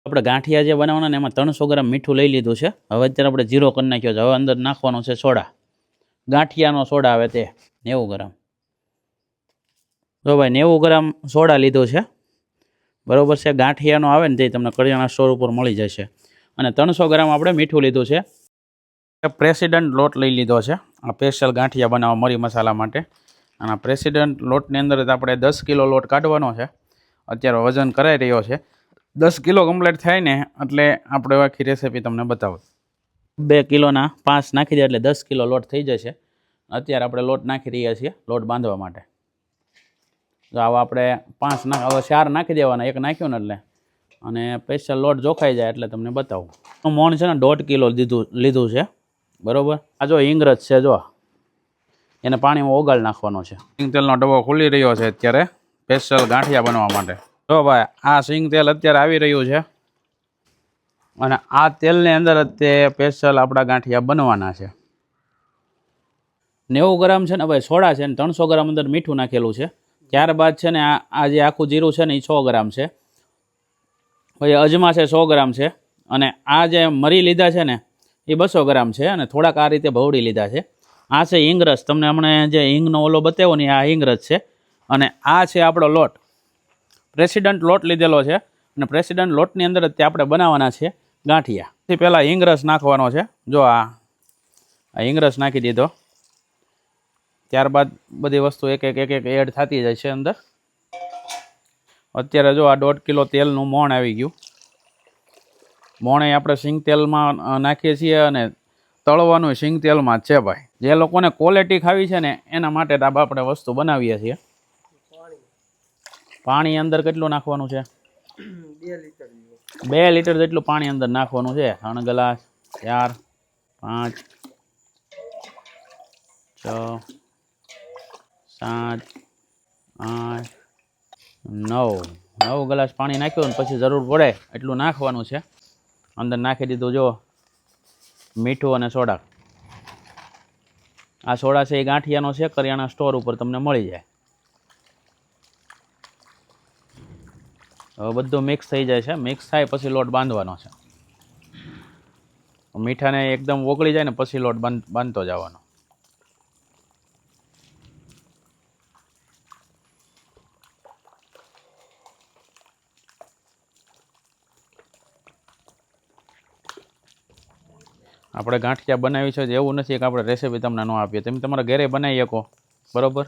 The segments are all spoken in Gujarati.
આપણે ગાંઠિયા જે બનાવવાના ને એમાં 300 ગ્રામ મીઠું લઈ લીધું છે. હવે અત્યારે આપણે જીરો કરી નાખ્યો છે. હવે અંદર નાખવાનો છે સોડા, ગાંઠિયાનો સોડા આવે તે 90 ગ્રામ. જો ભાઈ 90 ગ્રામ સોડા લીધો છે, બરાબર છે. ગાંઠિયાનો આવે ને તે તમને કરિયાણા સ્ટોર ઉપર મળી જશે. અને 300 ગ્રામ આપણે મીઠું લીધું છે. પ્રેસિડન્ટ લોટ લઈ લીધો છે આ સ્પેશિયલ ગાંઠિયા બનાવવા મરી મસાલા માટે. અને પ્રેસિડન્ટ લોટની અંદર આપણે 10 કિલો લોટ કાઢવાનો છે. અત્યારે વજન કરાઈ રહ્યો છે. 10 કિલો કમ્પ્લીટ થાય ને એટલે આપણે આખી રેસીપી તમને બતાવું. 2 કિલોના 5 નાખી દે એટલે 10 કિલો લોટ થઈ જશે. અત્યારે આપણે લોટ નાખી રહ્યા છીએ લોટ બાંધવા માટે. તો આવા આપણે 5 હવે 4 નાખી દેવાના, 1 નાખ્યું ને એટલે. અને સ્પેશિયલ લોટ જોખાઈ જાય એટલે તમને બતાવું. મોણ છે ને 1.5 કિલો લીધું છે, બરાબર. આ જો હિંગરજ છે, જો એને પાણીમાં ઓગાળ નાખવાનો છે. સિંગ તેલનો ડબ્બો ખુલી રહ્યો છે અત્યારે સ્પેશિયલ ગાંઠિયા બનવા માટે. જો ભાઈ આ સિંગ તેલ અત્યારે આવી રહ્યું છે અને આ તેલની અંદર જ તે સ્પેશિયલ આપણા ગાંઠિયા બનવાના છે. 90 ગ્રામ છે ને ભાઈ સોડા છે ને 300 ગ્રામ અંદર મીઠું નાખેલું છે. ત્યારબાદ છે ને આ જે આખું જીરું છે ને એ 100 ગ્રામ છે. પછી અજમા છે 100 ગ્રામ છે. અને આ જે મરી લીધા છે ને એ 200 ગ્રામ છે. અને થોડાક આ રીતે ભવડી લીધા છે. આ છે હિંગરસ, તમને હમણાં જે હિંગનો ઓલો બતાવ્યો ને આ હિંગરસ છે. અને આ છે આપણો લોટ, પ્રેસિડન્ટ લોટ લીધેલો છે. અને પ્રેસિડન્ટ લોટની અંદર જ તે આપણે બનાવવાના છે ગાંઠિયા. એ પહેલાં હિંગરસ નાખવાનો છે. જો આ હિંગરસ નાખી દીધો. ત્યારબાદ બધી વસ્તુ એક એક એડ થતી જાય છે અંદર. અત્યારે જો આ 1.5 કિલો તેલનું મોણ આવી ગયું. મોણે આપણે સિંગ તેલમાં નાખીએ છીએ અને તળવાનું સિંગ તેલમાં જ છે ભાઈ. જે લોકોને ક્વોલિટી ખાવી છે ને એના માટે આપણે વસ્તુ બનાવીએ છીએ. પાણી અંદર કેટલું નાખવાનું છે? 2 લીટર જેટલું પાણી અંદર નાખવાનું છે. 3 ગ્લાસ, 4, 5, 6, 7, 8, 9 ગ્લાસ પાણી નાખ્યું ને પછી જરૂર પડે એટલું નાખવાનું છે. અંદર નાખી દીધું જો મીઠું અને સોડા. આ સોડા છે એ ગાંઠિયાનો છે, કરિયાણા સ્ટોર ઉપર તમને મળી જાય. હવે બધું મિક્સ થઈ જાય છે. મિક્સ થાય પછી લોટ બાંધવાનો છે. મીઠાને એકદમ ઓગળી જાય ને પછી લોટ બાંધતો જવાનો. આપણે ગાંઠિયા બનાવી છે એવું નથી કે આપણે રેસીપી તમને ન આપીએ. તમે તમારા ઘરે બનાવી શકો, બરાબર.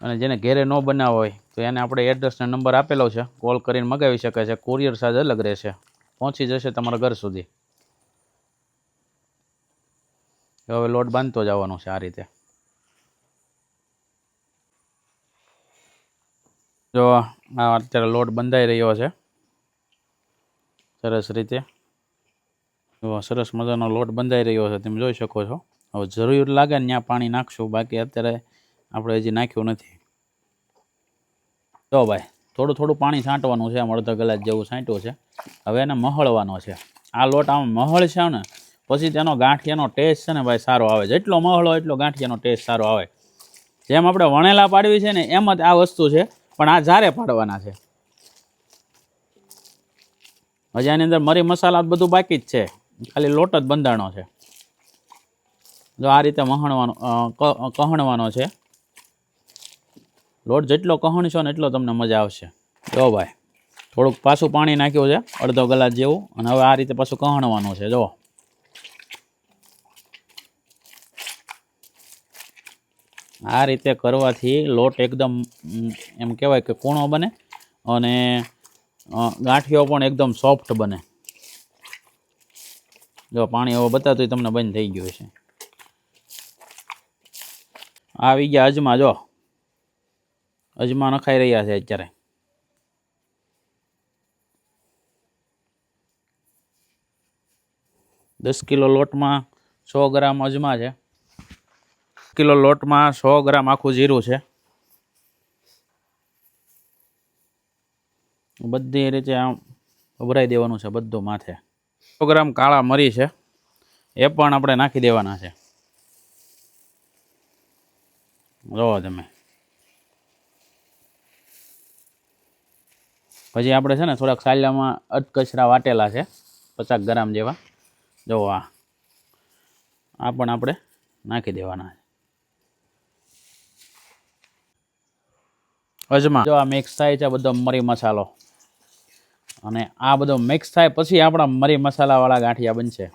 અને જેને ઘરે ન બનાવવો હોય તો એને આપણે એડ્રેસનો નંબર આપેલો છે, કોલ કરીને મગાવી શકે છે. કુરિયર ચાર્જ અલગ રહેશે, પહોંચી જશે તમારા ઘર સુધી. હવે લોટ બાંધતો જવાનો છે આ રીતે. જો આ અત્યારે લોટ બંધાઈ રહ્યો છે સરસ રીતે. સરસ મજાનો લોટ બંધાઈ રહ્યો છે, તમે જોઈ શકો છો. હવે જરૂર લાગે ને ત્યાં પાણી નાખશું, બાકી અત્યારે આપણે હજી નાખ્યું નથી. જો ભાઈ થોડું થોડું પાણી છાંટવાનું છે, અડધો ગ્લાસ જેવું છાંટ્યું છે. હવે એને મહળવાનો છે. આ લોટ આમ મહળ છે ને પછી તેનો ગાંઠિયાનો ટેસ્ટ છે ને ભાઈ સારો આવે. જેટલો મહળો એટલો ગાંઠિયાનો ટેસ્ટ સારો આવે. જેમ આપણે વણેલા પાડવી છે ને એમ જ આ વસ્તુ છે, પણ આ જારે પાડવાના છે. હજી આની અંદર મરી મસાલા બધું બાકી જ છે, ખાલી લોટ જ બંધાણો છે. જો આ રીતે કહણવાનો છે. લોટ જેટલો કહણશો ને એટલો તમને મજા આવશે. જો ભાઈ થોડુંક પાછું પાણી નાખ્યું છે, અડધો ગ્લાસ જેવું. અને હવે આ રીતે પાછું કહણવાનું છે. જો આ રીતે કરવાથી લોટ એકદમ એમ કહેવાય કે કૂણો બને અને ગાંઠિયો પણ એકદમ સોફ્ટ બને. જો પાણી હવે બતાતું તમને બંધ થઈ ગયું છે. આવી ગયા અજમા. જો અજમા નખાઈ રહ્યા છે અત્યારે. દસ કિલો લોટમાં 100 ગ્રામ અજમા છે. કિલો લોટમાં 100 ગ્રામ આખું જીરું છે. બધી રીતે આમ ઉભરાઈ દેવાનું છે બધું માથે. 100 ગ્રામ કાળા મરી છે, એ પણ આપણે નાખી દેવાના છે. જો તમે પછી આપણે છે ને થોડાક સાલિયામાં અધકચરા વાટેલા છે 50 ગ્રામ જેવા. જો આ પણ આપણે નાખી દેવાના છે. અજમા જો આ મિક્સ થાય છે બધો મરી મસાલો, અને આ બધો મિક્સ થાય પછી આપણા મરી મસાલાવાળા ગાંઠિયા બનશે.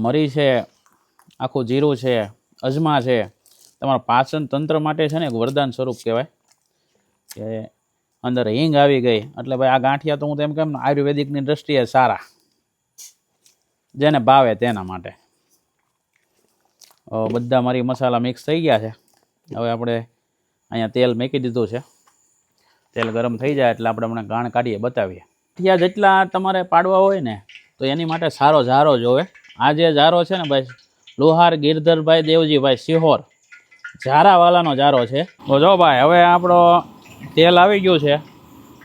મરી છે, આખું જીરું છે, અજમા છે, તમારા પાચન તંત્ર માટે છે ને એક વરદાન સ્વરૂપ કહેવાય કે અંદર હિંગ આવી ગઈ એટલે ભાઈ આ ગાંઠિયા તો હું તેમ કેમ આયુર્વેદિકની દ્રષ્ટિએ સારા, જેને ભાવે તેના માટે. બધા મરી મસાલા મિક્સ થઈ ગયા છે. હવે આપણે અહીંયા તેલ મૂકી દીધું છે. તેલ ગરમ થઈ જાય એટલે આપણે હમણાં ગાણ કાઢીએ બતાવીએ. ગાંઠિયા જેટલા તમારે પાડવા હોય ને તો એની માટે સારો જારો જોવે. આ જે જારો છે ને ભાઈ લોહાર ગિરધરભાઈ દેવજીભાઈ સિહોર જારાવાલાનો જારો છે. તો જો ભાઈ હવે આપણો તેલ આવી ગયું છે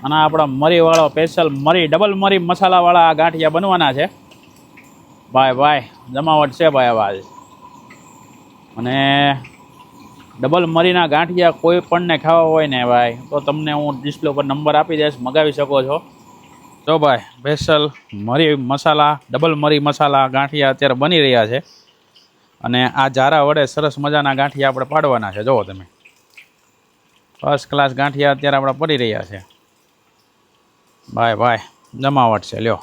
અને આપણા મરીવાળો સ્પેશિયલ મરી ડબલ મરી મસાલાવાળા ગાંઠિયા બનવાના છે. ભાઈ જમાવટ છે ભાઈ આવા જ. અને ડબલ મરીના ગાંઠિયા કોઈ પણને ખાવા હોય ને ભાઈ તો તમને હું ડિસ્પ્લે ઉપર નંબર આપી દઈશ, મગાવી શકો છો. જો ભાઈ સ્પેશિયલ મરી મસાલા ડબલ મરી મસાલા ગાંઠિયા અત્યારે બની રહ્યા છે. અને આ જારા વડે સરસ મજાના ગાંઠિયા આપણે પાડવાના છે. જુઓ તમે, ફર્સ્ટ ક્લાસ ગાંઠિયા અત્યારે આપણે પડી રહ્યા છે. ભાઈ જમાવટ છે. લ્યો,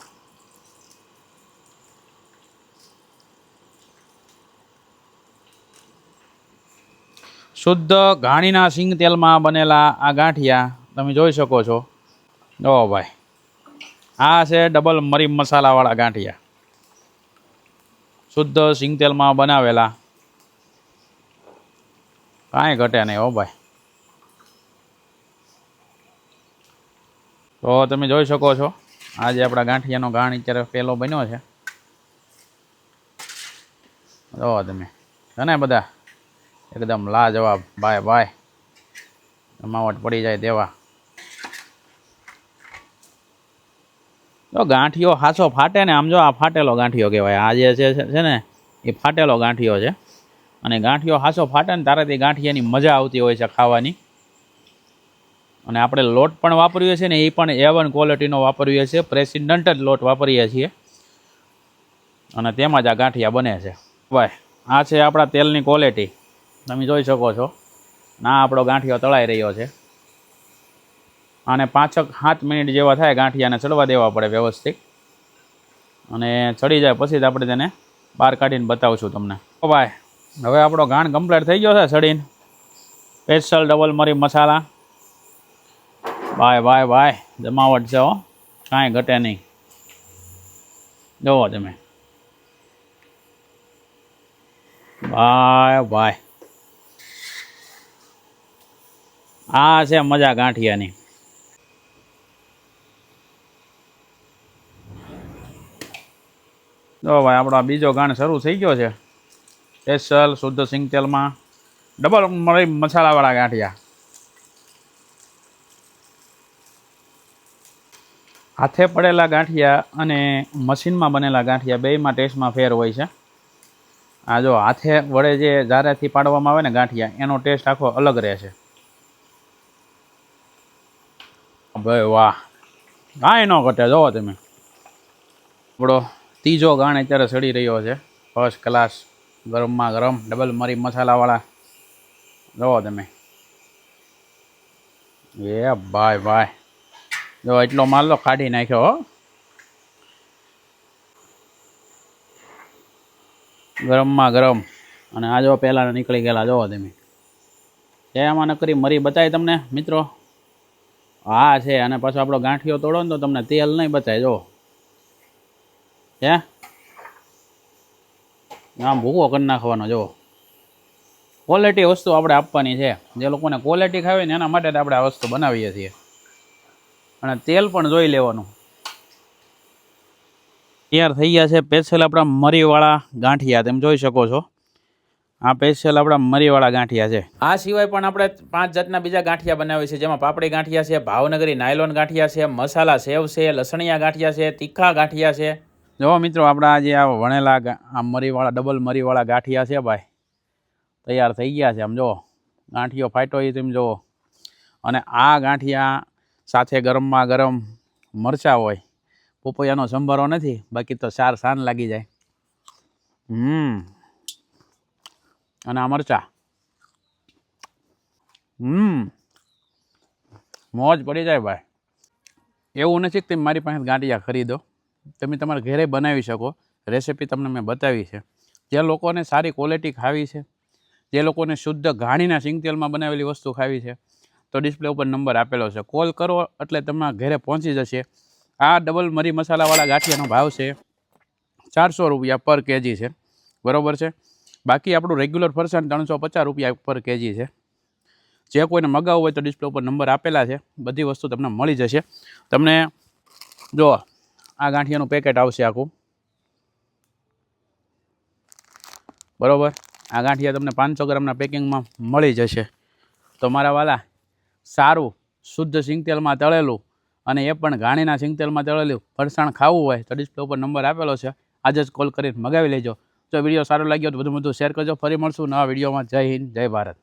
શુદ્ધ ઘાણીના સિંગ તેલમાં બનેલા આ ગાંઠિયા તમે જોઈ શકો છો. જુઓ ભાઈ, આ છે ડબલ મરી મસાલાવાળા ગાંઠિયા, શુદ્ધ સિંગ તેલમાં બનાવેલા, કાંઈ ઘટે નહીં હો ભાઈ. તો તમે જોઈ શકો છો આજે આપણા ગાંઠિયાનો ગાણ અત્યારે પહેલો બન્યો છે. જો તમે છે ને બધા એકદમ લાજવાબ. ભાઈ જમાવટ પડી જાય તેવા. તો ગાંઠિયો હાસો ફાટે ને, આમ જો આ ફાટેલો ગાંઠિયો કહેવાય. આ જે છે ને એ ફાટેલો ગાંઠિયો છે. અને ગાંઠિયો હાસો ફાટે ને તારેથી ગાંઠિયાની મજા આવતી હોય છે ખાવાની. અને આપણે લોટ પણ વાપરીએ છીએ ને એ પણ A1 ક્વોલિટીનો વાપરીએ છીએ, પ્રેસિડન્ટ જ લોટ વાપરીએ છીએ. અને તેમાં જ આ ગાંઠિયા બને છે. ભાઈ આ છે આપણા તેલની ક્વોલિટી, તમે જોઈ શકો છો. ના આપણો ગાંઠિયો તળાઈ રહ્યો છે. આને 5-7 મિનિટ જેવા થાય ગાંઠિયાને ચડવા દેવા પડે વ્યવસ્થિત. અને ચડી જાય પછી જ આપણે તેને બહાર કાઢીને બતાવશું તમને. ઓ ભાઈ હવે આપણો ગાણ કમ્પ્લીટ થઈ ગયો છે ચડીને. સ્પેશિયલ ડબલ મરી મસાલા. ભાઈ જમાવટ છે હો, કાંઈ ઘટે નહીં. જુઓ તમે ભાઈ આ છે મજા ગાંઠિયાની. જો ભાઈ આપણો બીજો ગાણ શરૂ થઈ ગયો છે. સ્પેશિયલ શુદ્ધ સિંગ તેલમાં ડબલ મરી મસાલાવાળા ગાંઠિયા. હાથે પડેલા ગાંઠિયા અને મશીનમાં બનેલા ગાંઠિયા બેયમાં ટેસ્ટમાં ફેર હોય છે. આ જો હાથે વડે જે જારેથી પાડવામાં આવે ને ગાંઠિયા એનો ટેસ્ટ આખો અલગ રહે છે. ભાઈ વાહ, કાંઈ ન ઘટે. જુઓ તમે આપણો ત્રીજો ગાણ અત્યારે ચડી રહ્યો છે. ફર્સ્ટ ક્લાસ ગરમમાં ગરમ ડબલ મરી મસાલાવાળા. જુઓ તમે એ ભાઈ જો એટલો માલ કાઢી નાખ્યો હો. ગરમમાં ગરમ. અને આ જો પહેલાં નીકળી ગયેલા. જુઓ તમે એમાં નકરી મરી બતાય તમને મિત્રો. હા છે. અને પાછો આપણો ગાંઠિયો તોડો ને તો તમને તેલ નહીં બતાય. જો હે આમ ભૂકો કરી નાખવાનો. જો ક્વોલિટી વસ્તુ આપણે આપવાની છે. જે લોકોને ક્વોલિટી ખાવી ને એના માટે જ આપણે આ વસ્તુ બનાવીએ છીએ. અને તેલ પણ જોઈ લેવાનું. તૈયાર થઈ ગયા છે સ્પેશિયલ આપણા મરીવાળા ગાંઠિયા. તમે જોઈ શકો છો આ સ્પેશિયલ આપણા મરીવાળા ગાંઠિયા છે. આ સિવાય પણ આપણે 5 જાતના બીજા ગાંઠિયા બનાવીએ છીએ, જેમાં પાપડી ગાંઠિયા છે, ભાવનગરી નાયલોન ગાંઠિયા છે, મસાલા સેવ છે, લસણિયા ગાંઠિયા છે, તીખા ગાંઠિયા છે, જો મિત્રો આપણા જે આ વણેલા આ મરીવાળા ડબલ મરીવાળા ગાંઠિયા છે ભાઈ, તૈયાર થઈ ગયા છે. આમ જુઓ ગાંઠિયો ફાટ્યો એ તમે જુઓ. અને આ ગાંઠિયા સાથે ગરમમાં ગરમ મરચાં હોય, પોપૈયાનો સંભારો નથી, બાકી તો ચાર સાન લાગી જાય. અને આ મરચાં મોજ પડી જાય ભાઈ. એવું નથી કે તમે મારી પાસે ગાંઠિયા ખરીદો, તમે તમારા ઘરે બનાવી શકો. રેસીપી તમને મેં બતાવી છે. જે લોકોને સારી ક્વોલિટી ખાવી છે, જે લોકોને શુદ્ધ ઘાણીના સિંગતેલમાં બનાવેલી વસ્તુ ખાવી છે, તો ડિસ્પ્લે ઉપર નંબર આપેલો છે. કોલ કરો એટલે તમારા ઘરે પહોંચી જશે. આ ડબલ મરી મસાલાવાળા ગાંઠિયાનો ભાવ છે 400 રૂપિયા પર કેજી છે, બરાબર છે. બાકી આપણું રેગ્યુલર ફરસાણ 350 રૂપિયા પર કેજી છે. જે કોઈને મગાવવું હોય તો ડિસ્પ્લે ઉપર નંબર આપેલા છે. બધી વસ્તુ તમને મળી જશે. તમને જો આ ગાંઠિયાનું પેકેટ આવશે આખું, બરાબર. આ ગાંઠિયા તમને 500 ગ્રામના પેકિંગમાં મળી જશે. તો મારા વાલા, સારું શુદ્ધ સિંગતેલમાં તળેલું, અને એ પણ ઘાણીના સિંગતેલમાં તળેલું ફરસાણ ખાવું હોય તો ડિસ્પ્લે ઉપર નંબર આપેલો છે. આજે જ કોલ કરીને મગાવી લેજો. જો વિડીયો સારો લાગ્યો તો વધુ શેર કરજો. ફરી મળશું નવા વિડીયોમાં. જય હિન્દ, જય ભારત.